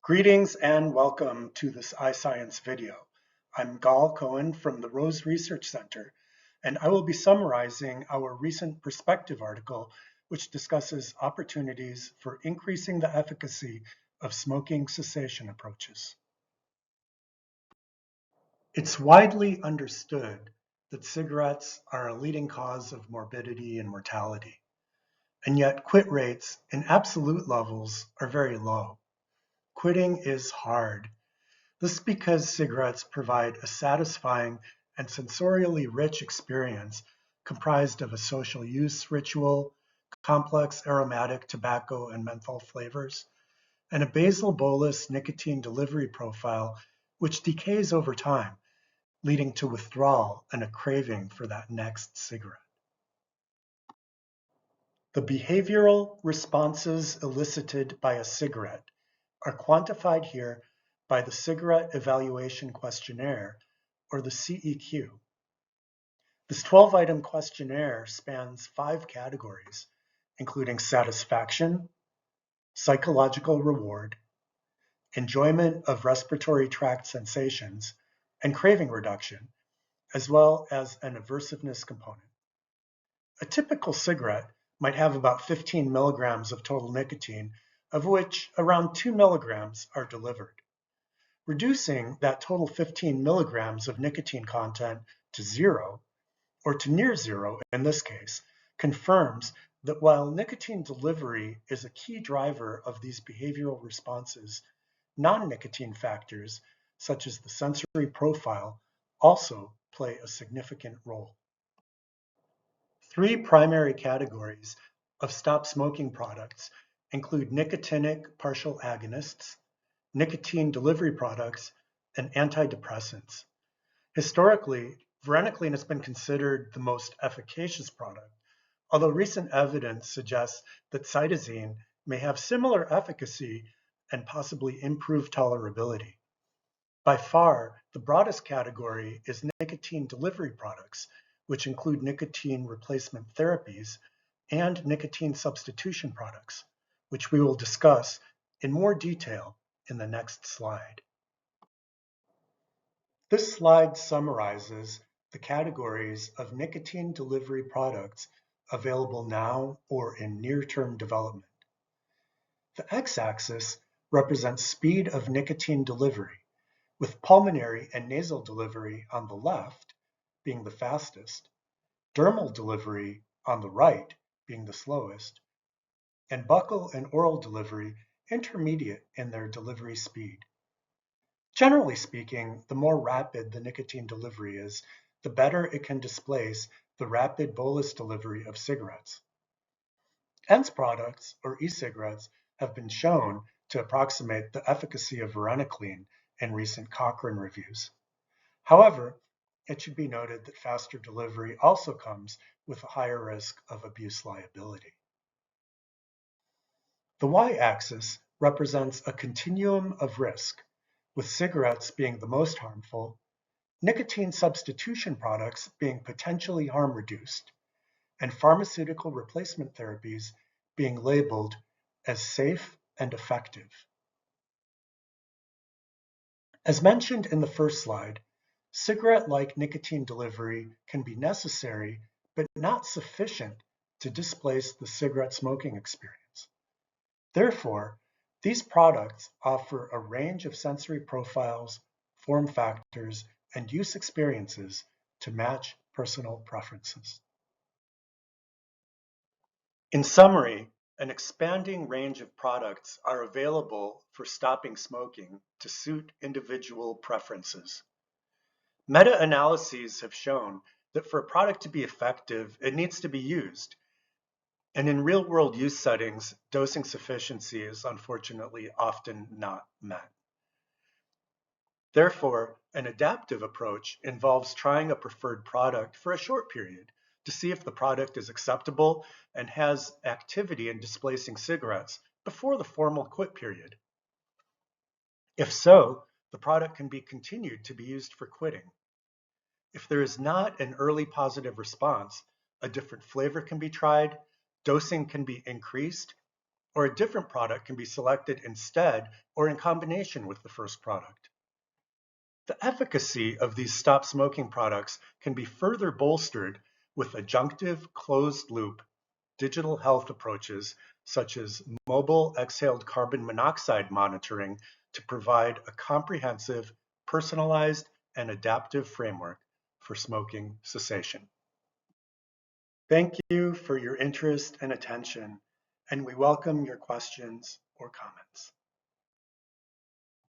Greetings and welcome to this iScience video. I'm Cohen from the Rose Research Center, and I will be summarizing our recent perspective article, which discusses opportunities for increasing the efficacy of smoking cessation approaches. It's widely understood that cigarettes are a leading cause of morbidity and mortality, and yet quit rates in absolute levels are very low. Quitting is hard. This is because cigarettes provide a satisfying and sensorially rich experience comprised of a social use ritual, complex aromatic tobacco and menthol flavors, and a basal bolus nicotine delivery profile which decays over time, leading to withdrawal and a craving for that next cigarette. The behavioral responses elicited by a cigarette are quantified here by the Cigarette Evaluation Questionnaire, or the CEQ. This 12-item questionnaire spans 5 categories, including satisfaction, psychological reward, enjoyment of respiratory tract sensations, and craving reduction, as well as an aversiveness component. A typical cigarette might have about 15 milligrams of total nicotine, of which around 2 milligrams are delivered. Reducing that total 15 milligrams of nicotine content to zero, or to near zero in this case, confirms that while nicotine delivery is a key driver of these behavioral responses, non-nicotine factors, such as the sensory profile, also play a significant role. 3 primary categories of stop smoking products include nicotinic partial agonists, nicotine delivery products, and antidepressants. Historically, varenicline has been considered the most efficacious product, although recent evidence suggests that cytosine may have similar efficacy and possibly improved tolerability. By far, the broadest category is nicotine delivery products, which include nicotine replacement therapies and nicotine substitution products, which we will discuss in more detail in the next slide. This slide summarizes the categories of nicotine delivery products available now or in near-term development. The x-axis represents speed of nicotine delivery, with pulmonary and nasal delivery on the left being the fastest, dermal delivery on the right being the slowest, and buccal and oral delivery intermediate in their delivery speed. Generally speaking, the more rapid the nicotine delivery is, the better it can displace the rapid bolus delivery of cigarettes. ENDS products, or e-cigarettes, have been shown to approximate the efficacy of varenicline in recent Cochrane reviews. However, it should be noted that faster delivery also comes with a higher risk of abuse liability. The y-axis represents a continuum of risk, with cigarettes being the most harmful, nicotine substitution products being potentially harm-reduced, and pharmaceutical replacement therapies being labeled as safe and effective. As mentioned in the first slide, cigarette-like nicotine delivery can be necessary but not sufficient to displace the cigarette smoking experience. Therefore, these products offer a range of sensory profiles, form factors, and use experiences to match personal preferences. In summary, an expanding range of products are available for stopping smoking to suit individual preferences. Meta-analyses have shown that for a product to be effective, it needs to be used. And in real-world use settings, dosing sufficiency is unfortunately often not met. Therefore, an adaptive approach involves trying a preferred product for a short period to see if the product is acceptable and has activity in displacing cigarettes before the formal quit period. If so, the product can be continued to be used for quitting. If there is not an early positive response, a different flavor can be tried, dosing can be increased, or a different product can be selected instead or in combination with the first product. The efficacy of these stop smoking products can be further bolstered with adjunctive closed-loop digital health approaches such as mobile exhaled carbon monoxide monitoring to provide a comprehensive, personalized, and adaptive framework for smoking cessation. Thank you for your interest and attention, and we welcome your questions or comments.